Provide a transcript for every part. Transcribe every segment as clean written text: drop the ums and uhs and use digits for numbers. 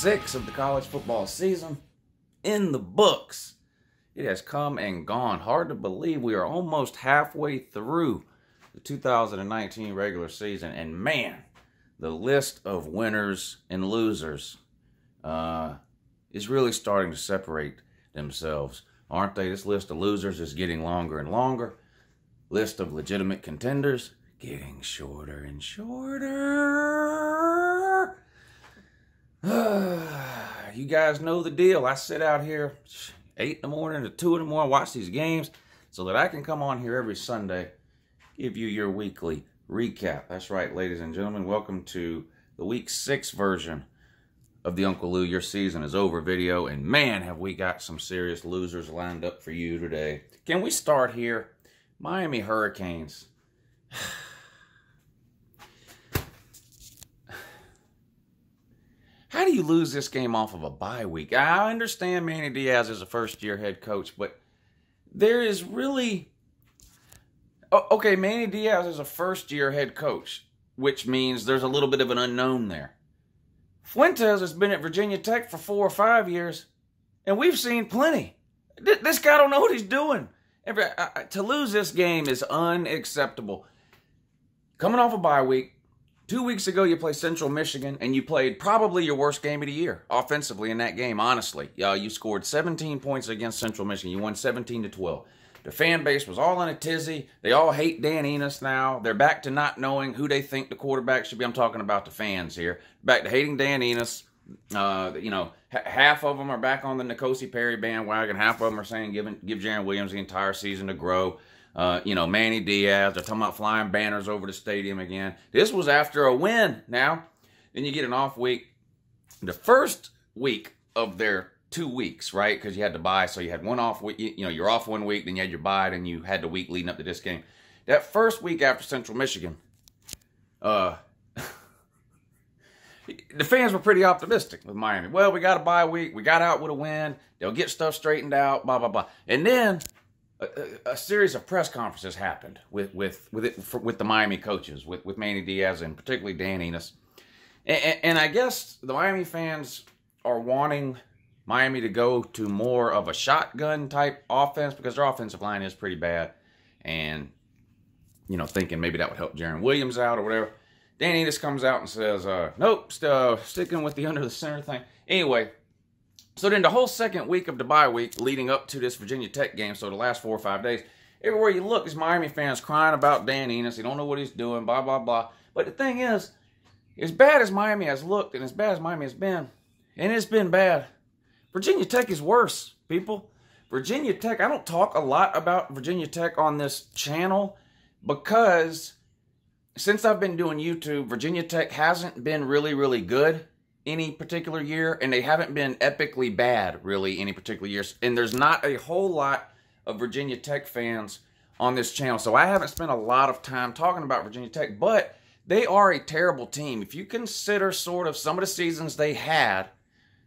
6 of the college football season in the books. It has come and gone. Hard to believe we are almost halfway through the 2019 regular season. And man, the list of winners and losers is really starting to separate themselves, aren't they? This list of losers is getting longer and longer. List of legitimate contenders getting shorter and shorter. You guys know the deal. I sit out here 8 in the morning to 2 in the morning, watch these games so that I can come on here every Sunday, give you your weekly recap. That's right, ladies and gentlemen. Welcome to the Week 6 version of the Uncle Lou Your Season is Over video. And man, have we got some serious losers lined up for you today. Can we start here? Miami Hurricanes. How do you lose this game off of a bye week? I understand Manny Diaz is a first-year head coach, but there is really... Okay, Manny Diaz is a first-year head coach, which means there's a little bit of an unknown there. Fuentes has been at Virginia Tech for 4 or 5 years, and we've seen plenty. This guy don't know what he's doing. To lose this game is unacceptable. Coming off a bye week, 2 weeks ago, you played Central Michigan, and you played probably your worst game of the year offensively in that game, honestly. You scored 17 points against Central Michigan. You won 17-12. The fan base was all in a tizzy. They all hate Dan Enos now. They're back to not knowing who they think the quarterback should be. I'm talking about the fans here. Back to hating Dan Enos. Half of them are back on the N'Kosi Perry bandwagon. Half of them are saying give Jarren Williams the entire season to grow. Manny Diaz, they're talking about flying banners over the stadium again. This was after a win now. Then you get an off week. The first week of their 2 weeks, right? Because you had to bye, so you had one off week. You're off 1 week, then you had your bye, then you had the week leading up to this game. That first week after Central Michigan, the fans were pretty optimistic with Miami. Well, we got a bye week. We got out with a win. They'll get stuff straightened out, blah, blah, blah. And then a series of press conferences happened with the Miami coaches, with Manny Diaz and particularly Dan Enos. And I guess the Miami fans are wanting Miami to go to more of a shotgun type offense because their offensive line is pretty bad. And, thinking maybe that would help Jarren Williams out or whatever. Dan Enos comes out and says, nope, sticking with the under the center thing. Anyway, so then the whole second week of the bye week leading up to this Virginia Tech game, so the last 4 or 5 days, everywhere you look is Miami fans crying about Dan Enos. They don't know what he's doing, blah, blah, blah. But the thing is, as bad as Miami has looked and as bad as Miami has been, and it's been bad, Virginia Tech is worse, people. Virginia Tech, I don't talk a lot about Virginia Tech on this channel because since I've been doing YouTube, Virginia Tech hasn't been really, really good any particular year, and they haven't been epically bad, really, any particular year. And there's not a whole lot of Virginia Tech fans on this channel, so I haven't spent a lot of time talking about Virginia Tech, but they are a terrible team. If you consider sort of some of the seasons they had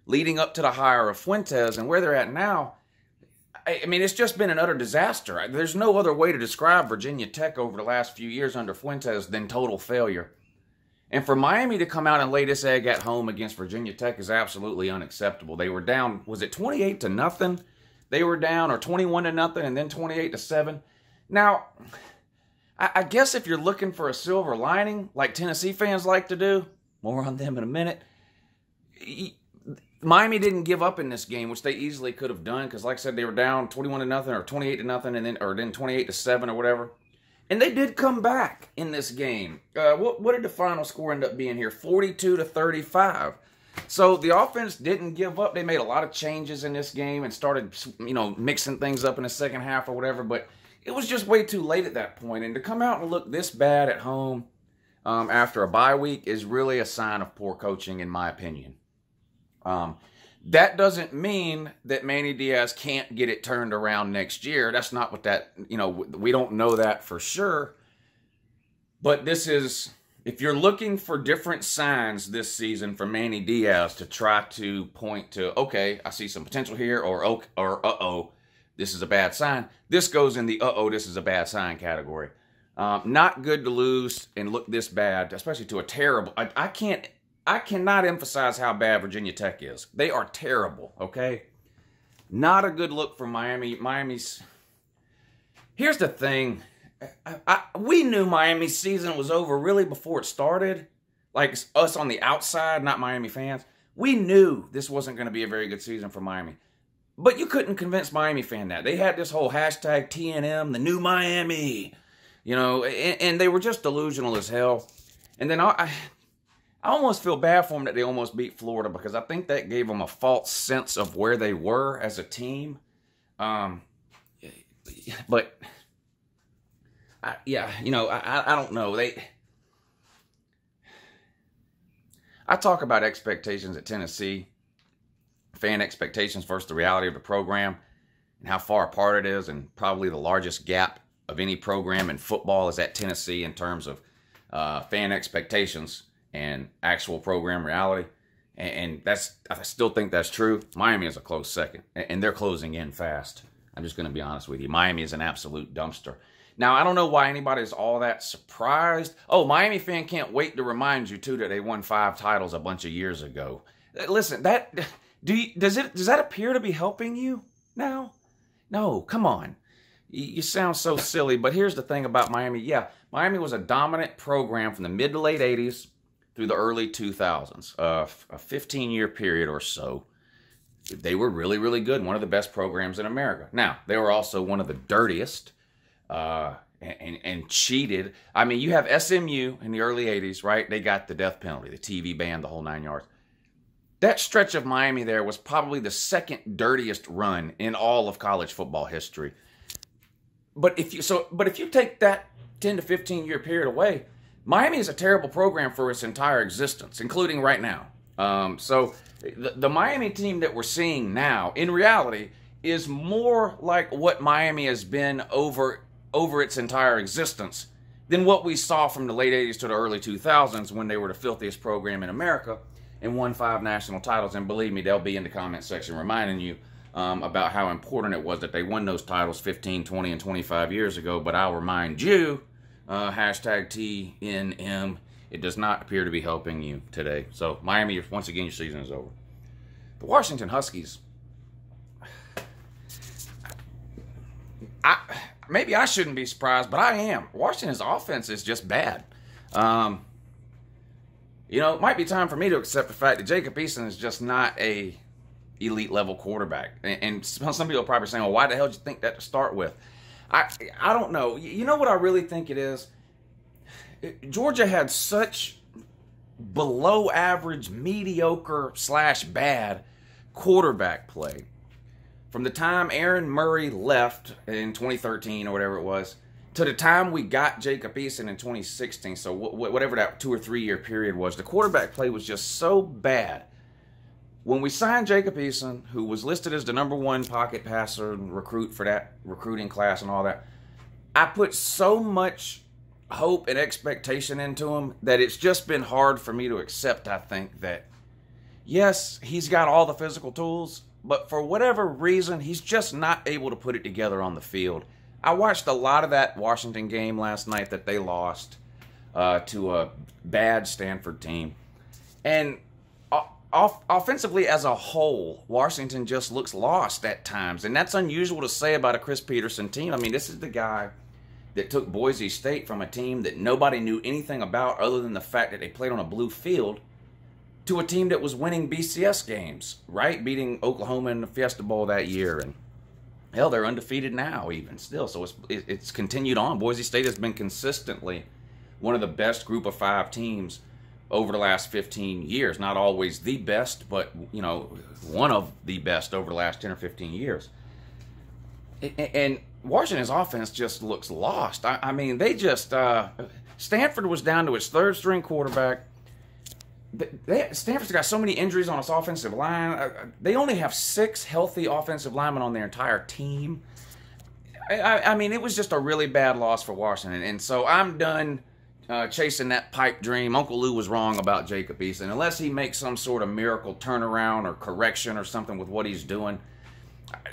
leading up to the hire of Fuentes and where they're at now, I mean, it's just been an utter disaster. There's no other way to describe Virginia Tech over the last few years under Fuentes than total failure. And for Miami to come out and lay this egg at home against Virginia Tech is absolutely unacceptable. They were down, was it 28-0? They were down, or 21-0, and then 28-7. Now, I guess if you're looking for a silver lining, like Tennessee fans like to do, more on them in a minute, Miami didn't give up in this game, which they easily could have done, because like I said, they were down 21-0 or 28-0, and then 28-7 or whatever. And they did come back in this game. What did the final score end up being here? 42-35. So the offense didn't give up. They made a lot of changes in this game and started, mixing things up in the second half or whatever. But it was just way too late at that point. And to come out and look this bad at home after a bye week is really a sign of poor coaching, in my opinion. That doesn't mean that Manny Diaz can't get it turned around next year. That's not what that, we don't know that for sure. But this is, if you're looking for different signs this season for Manny Diaz to try to point to, okay, I see some potential here, or uh-oh, this is a bad sign. This goes in the uh-oh, this is a bad sign category. Not good to lose and look this bad, especially to a terrible, I can't I cannot emphasize how bad Virginia Tech is. They are terrible, okay? Not a good look for Miami. Miami's... Here's the thing. We knew Miami's season was over really before it started. Like us on the outside, not Miami fans. We knew this wasn't going to be a very good season for Miami. But you couldn't convince Miami fan that. They had this whole hashtag TNM, the new Miami. You know, and they were just delusional as hell. And then I almost feel bad for them that they almost beat Florida, because I think that gave them a false sense of where they were as a team. But, yeah, you know, I don't know. I talk about expectations at Tennessee, fan expectations versus the reality of the program, and how far apart it is, and probably the largest gap of any program in football is at Tennessee in terms of fan expectations and actual program reality. And I still think that's true. Miami is a close second, and they're closing in fast. I'm just going to be honest with you. Miami is an absolute dumpster. Now, I don't know why anybody's all that surprised. Oh, Miami fan can't wait to remind you, too, that they won 5 titles a bunch of years ago. Listen, does that appear to be helping you now? No, come on. You sound so silly, but here's the thing about Miami. Yeah, Miami was a dominant program from the mid to late 80s through the early 2000s, a 15-year period or so. They were really, really good, one of the best programs in America. Now, they were also one of the dirtiest and cheated. I mean, you have SMU in the early 80s, right? They got the death penalty, the TV ban, the whole 9 yards. That stretch of Miami there was probably the second dirtiest run in all of college football history. But if you take that 10 to 15 year period away, Miami is a terrible program for its entire existence, including right now. So the Miami team that we're seeing now, in reality, is more like what Miami has been over its entire existence than what we saw from the late 80s to the early 2000s, when they were the filthiest program in America and won 5 national titles. And believe me, they'll be in the comment section reminding you about how important it was that they won those titles 15, 20, and 25 years ago. But I'll remind you, hashtag TNM, it does not appear to be helping you today. So Miami, once again, your season is over. The Washington Huskies, maybe I shouldn't be surprised, but I am. Washington's offense is just bad. You know, it might be time for me to accept the fact that Jacob Eason is just not a elite level quarterback. And some people are probably saying, well, why the hell did you think that to start with? I don't know. You know what I really think it is? Georgia had such below average, mediocre / bad quarterback play from the time Aaron Murray left in 2013 or whatever it was to the time we got Jacob Eason in 2016. So whatever that 2 or 3 year period was, the quarterback play was just so bad. When we signed Jacob Eason, who was listed as the #1 pocket passer and recruit for that recruiting class and all that, I put so much hope and expectation into him that it's just been hard for me to accept, I think, that yes, he's got all the physical tools, but for whatever reason, he's just not able to put it together on the field. I watched a lot of that Washington game last night that they lost to a bad Stanford team. And offensively as a whole, Washington just looks lost at times. And that's unusual to say about a Chris Peterson team. I mean, this is the guy that took Boise State from a team that nobody knew anything about other than the fact that they played on a blue field to a team that was winning BCS games, right? Beating Oklahoma in the Fiesta Bowl that year. And hell, they're undefeated now even still. So it's continued on. Boise State has been consistently one of the best group of 5 teams over the last 15 years. Not always the best, but, you know, one of the best over the last 10 or 15 years. And Washington's offense just looks lost. I mean, they just... Stanford was down to its 3rd string quarterback. Stanford's got so many injuries on its offensive line. They only have 6 healthy offensive linemen on their entire team. I mean, it was just a really bad loss for Washington. And so I'm done chasing that pipe dream. Uncle Lou was wrong about Jacob Eason. Unless he makes some sort of miracle turnaround or correction or something with what he's doing,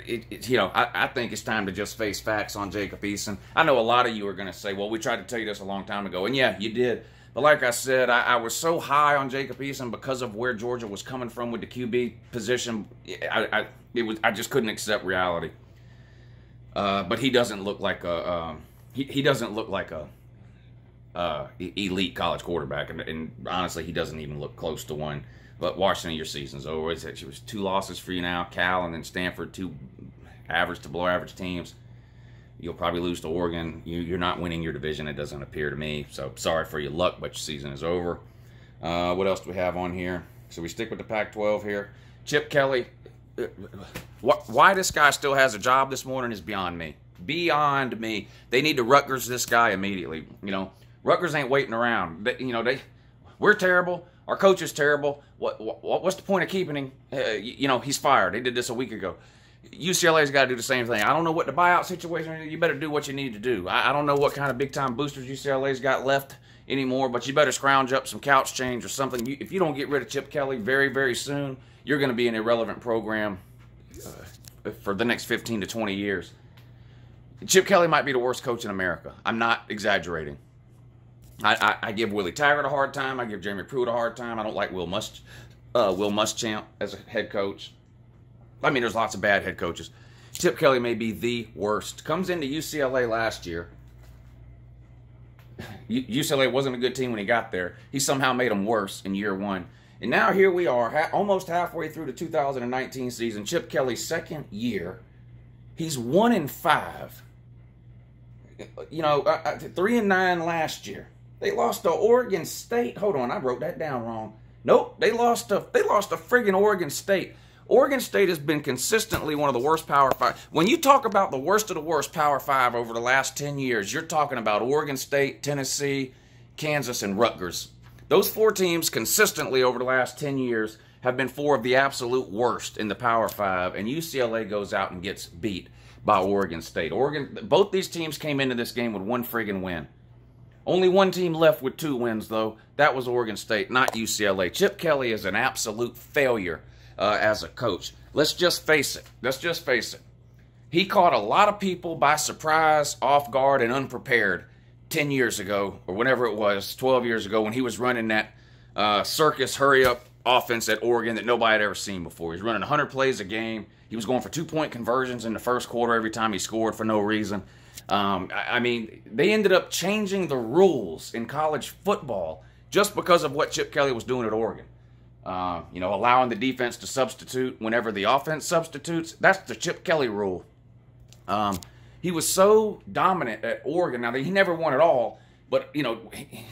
you know, I think it's time to just face facts on Jacob Eason. I know a lot of you are going to say, well, we tried to tell you this a long time ago. And yeah, you did. But like I said, I was so high on Jacob Eason because of where Georgia was coming from with the QB position. I just couldn't accept reality. But he doesn't look like he doesn't look like a elite college quarterback, and honestly, he doesn't even look close to one. But Washington, your season's over. It was 2 losses for you now. Cal and then Stanford, 2 average to below average teams. You'll probably lose to Oregon. You're not winning your division, it doesn't appear to me. So sorry for your luck, but your season is over. What else do we have on here? So we stick with the Pac-12 here. Chip Kelly. Why this guy still has a job this morning is beyond me. Beyond me. They need to Rutgers this guy immediately. You know, Rutgers ain't waiting around. We're terrible. Our coach is terrible. What's the point of keeping him? He's fired. They did this a week ago. UCLA's got to do the same thing. I don't know what the buyout situation is. You better do what you need to do. I don't know what kind of big-time boosters UCLA's got left anymore, but you better scrounge up some couch change or something. If you don't get rid of Chip Kelly very, very soon, you're going to be an irrelevant program for the next 15 to 20 years. Chip Kelly might be the worst coach in America. I'm not exaggerating. I give Willie Taggart a hard time. I give Jeremy Pruitt a hard time. I don't like Will Muschamp as a head coach. I mean, there's lots of bad head coaches. Chip Kelly may be the worst. Comes into UCLA last year. UCLA wasn't a good team when he got there. He somehow made them worse in year 1. And now here we are, almost halfway through the 2019 season. Chip Kelly's second year. He's 1-5. 3-9 last year. They lost to Oregon State. Hold on, I wrote that down wrong. Nope, they lost to friggin' Oregon State. Oregon State has been consistently one of the worst Power 5. When you talk about the worst of the worst Power 5 over the last 10 years, you're talking about Oregon State, Tennessee, Kansas, and Rutgers. Those 4 teams consistently over the last 10 years have been 4 of the absolute worst in the Power 5, and UCLA goes out and gets beat by Oregon State. Both these teams came into this game with 1 friggin' win. Only 1 team left with 2 wins, though. That was Oregon State, not UCLA. Chip Kelly is an absolute failure as a coach. Let's just face it. He caught a lot of people by surprise, off guard, and unprepared 10 years ago, or whenever it was, 12 years ago, when he was running that circus hurry-up offense at Oregon that nobody had ever seen before. He was running 100 plays a game. He was going for 2-point conversions in the first quarter every time he scored for no reason. I mean, they ended up changing the rules in college football just because of what Chip Kelly was doing at Oregon. Allowing the defense to substitute whenever the offense substitutes. That's the Chip Kelly rule. He was so dominant at Oregon. Now, he never won it all, but, he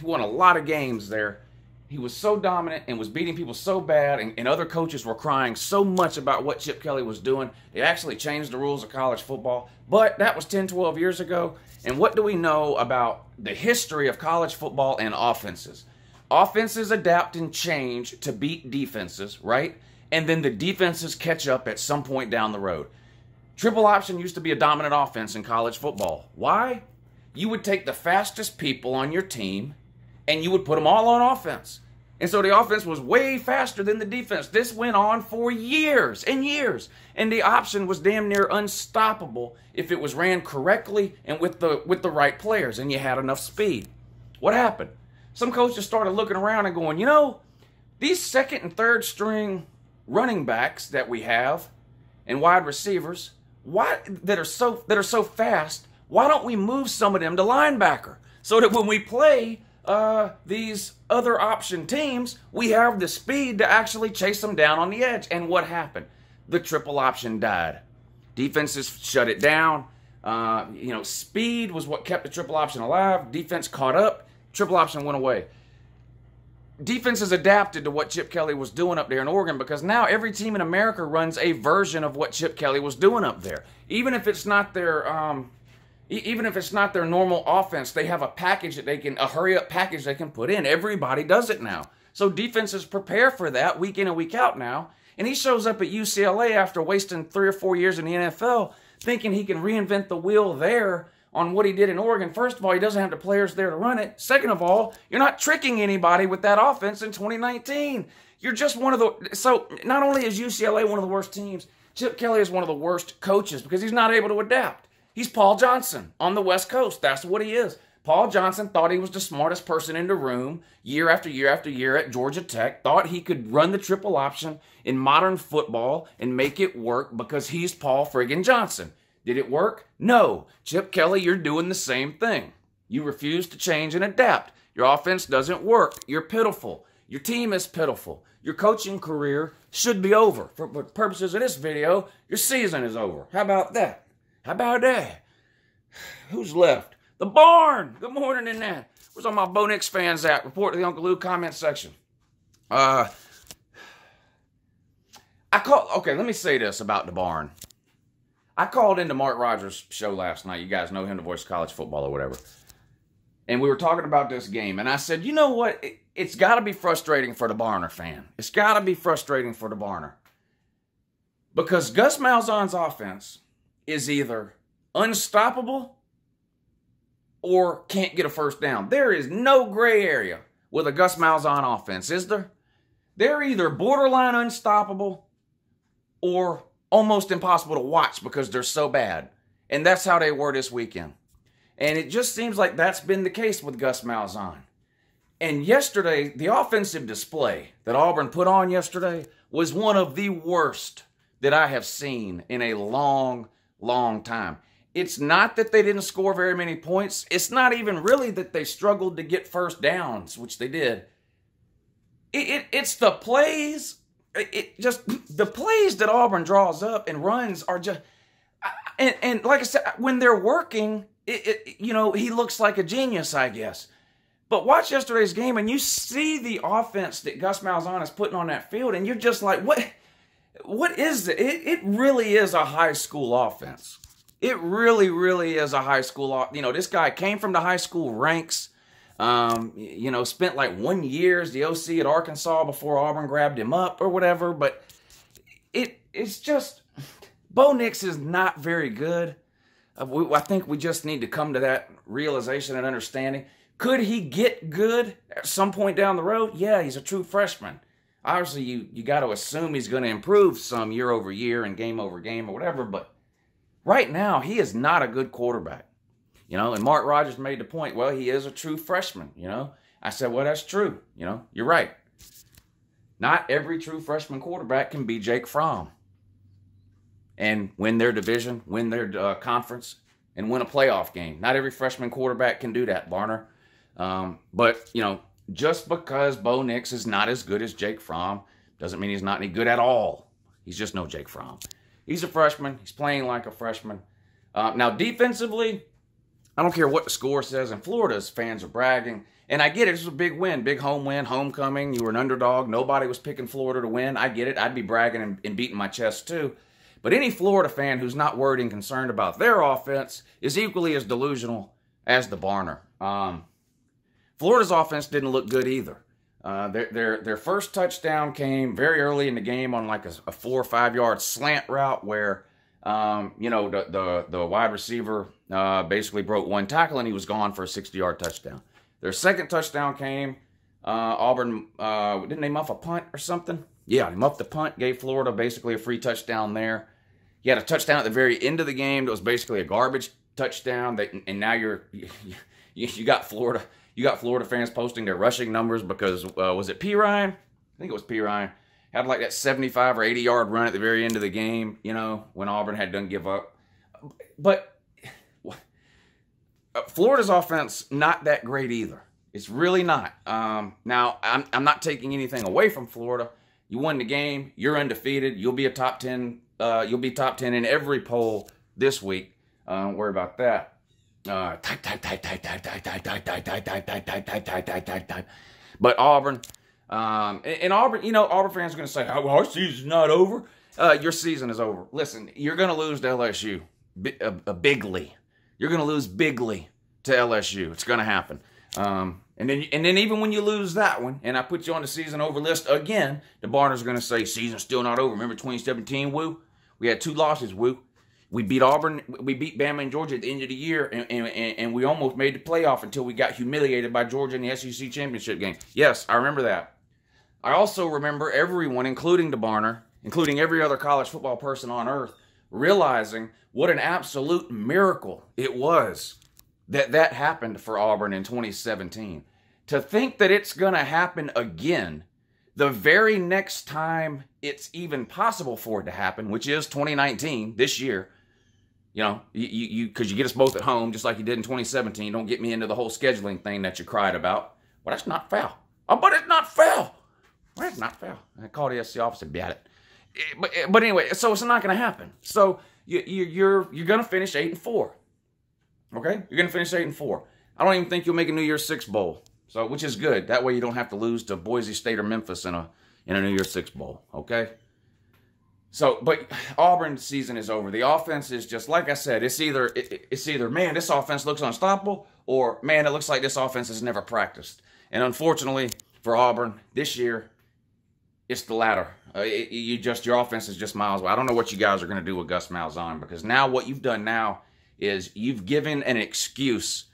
won a lot of games there. He was so dominant and was beating people so bad, and other coaches were crying so much about what Chip Kelly was doing. They actually changed the rules of college football, but that was 10, 12 years ago. And what do we know about the history of college football and offenses? Offenses adapt and change to beat defenses, right? And then the defenses catch up at some point down the road. Triple option used to be a dominant offense in college football. Why? You would take the fastest people on your team and you would put them all on offense. And so the offense was way faster than the defense. This went on for years and years. And the option was damn near unstoppable if it was ran correctly and with the right players and you had enough speed. What happened? Some coaches started looking around and going, these second and third string running backs that we have and wide receivers, that are so fast, why don't we move some of them to linebacker so that when we play these other option teams, we have the speed to actually chase them down on the edge? And what happened? The triple option died. Defenses shut it down. Speed was what kept the triple option alive. Defense caught up. Triple option went away. Defenses adapted to what Chip Kelly was doing up there in Oregon because now every team in America runs a version of what Chip Kelly was doing up there. Even if it's not their normal offense, they have a hurry-up package they can put in. Everybody does it now. So defenses prepare for that week in and week out now. And he shows up at UCLA after wasting 3 or 4 years in the NFL thinking he can reinvent the wheel there on what he did in Oregon. First of all, he doesn't have the players there to run it. Second of all, you're not tricking anybody with that offense in 2019. You're just so not only is UCLA one of the worst teams, Chip Kelly is one of the worst coaches because he's not able to adapt. He's Paul Johnson on the West Coast. That's what he is. Paul Johnson thought he was the smartest person in the room year after year after year at Georgia Tech, thought he could run the triple option in modern football and make it work because he's Paul friggin' Johnson. Did it work? No. Chip Kelly, you're doing the same thing. You refuse to change and adapt. Your offense doesn't work. You're pitiful. Your team is pitiful. Your coaching career should be over. For purposes of this video, your season is over. How about that? How about that? Who's left? The barn. Good morning in that. Where's all my Bo Nix fans at? Report to the UNCLELOU comment section. Okay, let me say this about the barn. I called into Mark Rogers' show last night. You guys know him, the voice of college football or whatever. And we were talking about this game. And I said, you know what? It's got to be frustrating for the Barner fan. It's got to be frustrating for the Barner. Because Gus Malzahn's offense is either unstoppable or can't get a first down. There is no gray area with a Gus Malzahn offense, is there? They're either borderline unstoppable or almost impossible to watch because they're so bad. And that's how they were this weekend. And it just seems like that's been the case with Gus Malzahn. And yesterday, the offensive display that Auburn put on yesterday was one of the worst that I have seen in a long, long time. It's not that they didn't score very many points. It's not even really that they struggled to get first downs, which they did. It's the plays. The plays that Auburn draws up and runs are just... And like I said, when they're working, he looks like a genius, I guess. But watch yesterday's game, and you see the offense that Gus Malzahn is putting on that field, and you're just like, what is it? It really is a high school offense. It really, really is a high school. This guy came from the high school ranks. Spent like 1 year as the OC at Arkansas before Auburn grabbed him up or whatever. But it's just, Bo Nix is not very good. I think we just need to come to that realization and understanding. Could he get good at some point down the road? Yeah, he's a true freshman. Obviously, you got to assume he's going to improve some year over year and game over game or whatever. But right now, he is not a good quarterback. And Mark Rogers made the point, well, he is a true freshman, I said, well, that's true. You're right. Not every true freshman quarterback can be Jake Fromm and win their division, win their conference, and win a playoff game. Not every freshman quarterback can do that, Barner. But just because Bo Nix is not as good as Jake Fromm doesn't mean he's not any good at all. He's just no Jake Fromm. He's a freshman. He's playing like a freshman. Now, defensively, I don't care what the score says. And Florida's fans are bragging. And I get it. This was a big win. Big home win. Homecoming. You were an underdog. Nobody was picking Florida to win. I get it. I'd be bragging and beating my chest too. But any Florida fan who's not worried and concerned about their offense is equally as delusional as the Barner. Florida's offense didn't look good either. Their first touchdown came very early in the game on like a 4 or 5 yard slant route where the wide receiver basically broke one tackle and he was gone for a 60-yard touchdown. Their second touchdown came. Auburn, didn't they muff a punt or something? Yeah, they muffed the punt, gave Florida basically a free touchdown there. You had a touchdown at the very end of the game that was basically a garbage touchdown. And now you got Florida. You got Florida fans posting their rushing numbers because, was it P. Ryan? I think it was P. Ryan. Had like that 75 or 80-yard run at the very end of the game, when Auburn had done give up. But Florida's offense, not that great either. It's really not. Now, I'm not taking anything away from Florida. You won the game. You're undefeated. You'll be a top 10. You'll be top 10 in every poll this week. Don't worry about that. But Auburn, and Auburn, Auburn fans are going to say, oh, our season's not over. Your season is over. Listen, you're going to lose to LSU bigly. You're going to lose bigly to LSU. It's going to happen. And then even when you lose that one, and I put you on the season over list again, the Barners are going to say, season's still not over. Remember 2017, woo? We had 2 losses, woo. We beat Auburn, we beat Bama and Georgia at the end of the year, and we almost made the playoff until we got humiliated by Georgia in the SEC championship game. Yes, I remember that. I also remember everyone, including the Barner, including every other college football person on earth, realizing what an absolute miracle it was that happened for Auburn in 2017. To think that it's going to happen again the very next time it's even possible for it to happen, which is 2019, this year, you know, because you get us both at home, just like you did in 2017. Don't get me into the whole scheduling thing that you cried about. Well, that's not foul. Oh, but it's not foul. Well, it's not foul. I called the SC officer, bet it. But anyway, so it's not going to happen. So you're going to finish 8-4. Okay? You're going to finish 8-4. I don't even think you'll make a New Year's Six bowl. So, which is good. That way you don't have to lose to Boise State or Memphis in a New Year's Six bowl. Okay? So, but Auburn's season is over. The offense is just, like I said, it's either, man, this offense looks unstoppable, or, man, it looks like this offense has never practiced. And unfortunately for Auburn, this year, it's the latter. Your offense is just miles away. I don't know what you guys are going to do with Gus Malzahn, because now what you've done now is you've given an excuse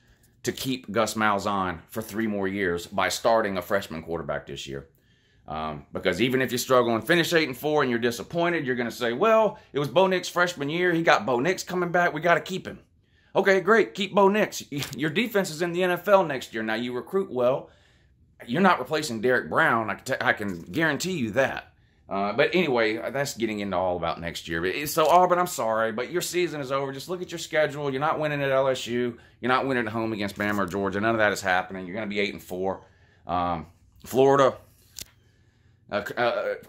to keep Gus Malzahn for 3 more years by starting a freshman quarterback this year. Because even if you struggle and finish 8-4 and you're disappointed, you're going to say, well, it was Bo Nix's freshman year. He got Bo Nix coming back. We got to keep him. Okay, great. Keep Bo Nix. Your defense is in the NFL next year. Now, you recruit well. You're not replacing Derek Brown. I can guarantee you that. But anyway, that's getting into all about next year. So, Auburn, I'm sorry, but your season is over. Just look at your schedule. You're not winning at LSU. You're not winning at home against Bama or Georgia. None of that is happening. You're going to be 8-4. Florida.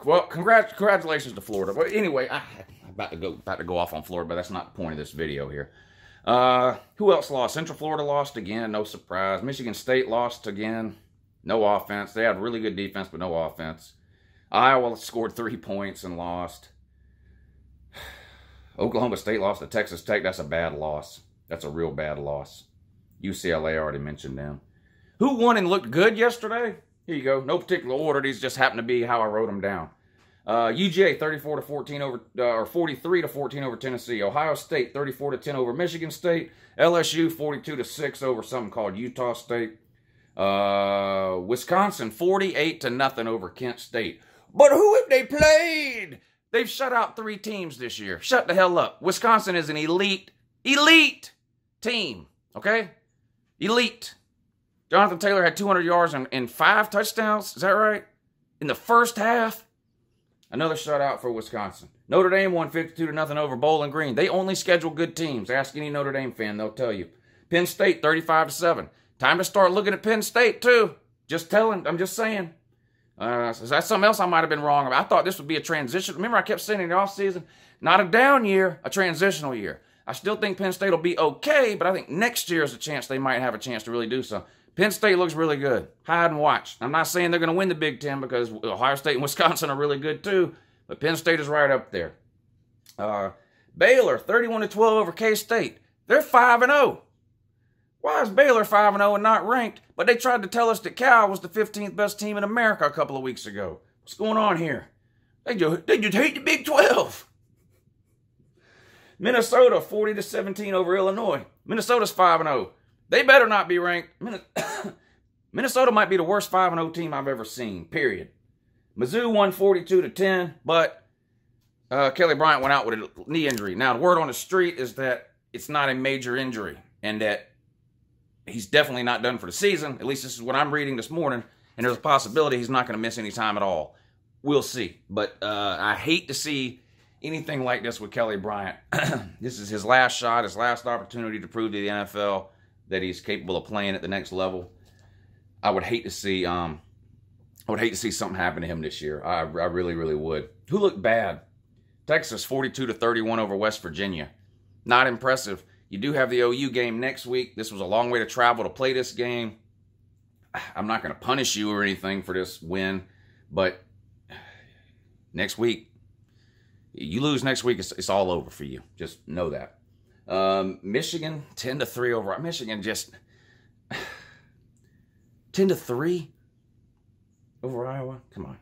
Well, congratulations to Florida. But anyway, I'm about to go off on Florida, but that's not the point of this video here. Who else lost? Central Florida lost again. No surprise. Michigan State lost again. No offense. They had really good defense, but no offense. Iowa scored 3 points and lost. Oklahoma State lost to Texas Tech. That's a bad loss. That's a real bad loss. UCLA, I already mentioned them. Who won and looked good yesterday? Here you go. No particular order. These just happen to be how I wrote them down. UGA 34-14 over, or 43-14 over Tennessee. Ohio State 34-10 over Michigan State. LSU 42-6 over something called Utah State. Wisconsin 48-0 over Kent State. But who have they played? They've shut out 3 teams this year. Shut the hell up. Wisconsin is an elite team. Okay? Elite. Jonathan Taylor had 200 yards and 5 touchdowns. Is that right? In the first half. Another shutout for Wisconsin. Notre Dame won 52-0 over Bowling Green. They only schedule good teams. Ask any Notre Dame fan, they'll tell you. Penn State 35-7. Time to start looking at Penn State too. Just telling. I'm just saying. Is that something else I might have been wrong about? I thought this would be a transition. Remember, I kept saying in the offseason, not a down year, a transitional year. I still think Penn State will be okay, but I think next year is a chance they might have a chance to really do something. Penn State looks really good. Hide and watch. I'm not saying they're going to win the Big Ten because Ohio State and Wisconsin are really good too, but Penn State is right up there. Baylor, 31-12 over K-State. They're 5-0. Why is Baylor 5-0 and not ranked? But they tried to tell us that Cal was the 15th best team in America a couple of weeks ago. What's going on here? They just hate the Big 12. Minnesota 40-17 over Illinois. Minnesota's 5-0. They better not be ranked. Minnesota might be the worst 5-0 team I've ever seen, period. Mizzou won 42-10, but Kelly Bryant went out with a knee injury. Now, the word on the street is that it's not a major injury and that he's definitely not done for the season. At least this is what I'm reading this morning, and there's a possibility he's not going to miss any time at all. We'll see. But I hate to see anything like this with Kelly Bryant. This is his last shot, his last opportunity to prove to the NFL that he's capable of playing at the next level. I would hate to see something happen to him this year. I really, really would. Who looked bad? Texas 42-31 over West Virginia. Not impressive. You do have the OU game next week. This was a long way to travel to play this game. I'm not going to punish you or anything for this win, but next week, you lose next week, it's all over for you. Just know that. Michigan 10-3 over Michigan. Just 10-3 over Iowa. Come on.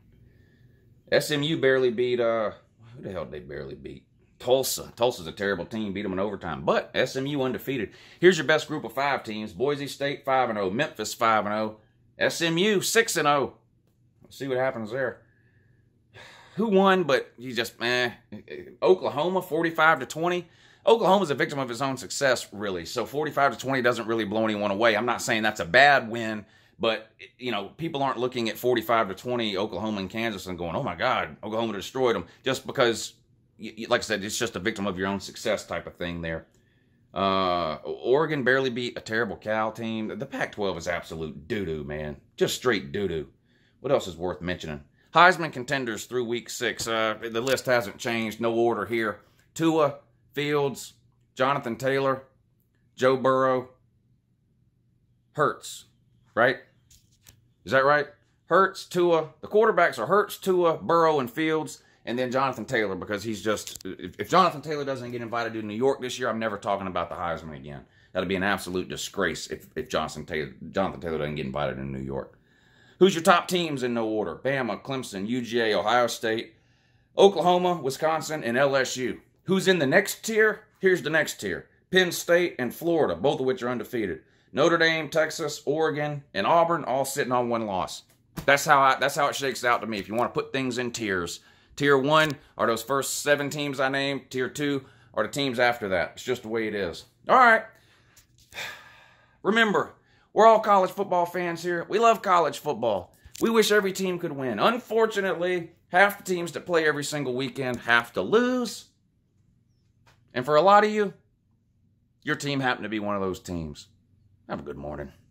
SMU barely beat. Who the hell did they barely beat? Tulsa. Tulsa's a terrible team. Beat them in overtime. But SMU undefeated. Here's your best group of 5 teams. Boise State 5-0. Memphis 5-0. SMU 6-0. Let's see what happens there. Who won? But you just, Oklahoma 45-20 Oklahoma's a victim of his own success, really. So 45-20 doesn't really blow anyone away. I'm not saying that's a bad win, but, you know, people aren't looking at 45-20 Oklahoma and Kansas and going, oh, my God, Oklahoma destroyed them. Just because, like I said, it's just a victim of your own success type of thing there. Oregon barely beat a terrible Cal team. The Pac-12 is absolute doo-doo, man. Just straight doo-doo. What else is worth mentioning? Heisman contenders through week 6. The list hasn't changed. No order here. Tua, Fields, Jonathan Taylor, Joe Burrow, Hurts, right? Is that right? Hurts, Tua. The quarterbacks are Hurts, Tua, Burrow, and Fields, and then Jonathan Taylor, because he's just, if Jonathan Taylor doesn't get invited to New York this year, I'm never talking about the Heisman again. That'll be an absolute disgrace if Jonathan Taylor doesn't get invited to New York. Who's your top teams in no order? Bama, Clemson, UGA, Ohio State, Oklahoma, Wisconsin, and LSU. Who's in the next tier? Here's the next tier. Penn State and Florida, both of which are undefeated. Notre Dame, Texas, Oregon, and Auburn, all sitting on 1 loss. That's how it shakes out to me. If you want to put things in tiers. Tier 1 are those first 7 teams I named. Tier 2 are the teams after that. It's just the way it is. All right. Remember, we're all college football fans here. We love college football. We wish every team could win. Unfortunately, half the teams that play every single weekend have to lose. And for a lot of you, your team happened to be one of those teams. Have a good morning.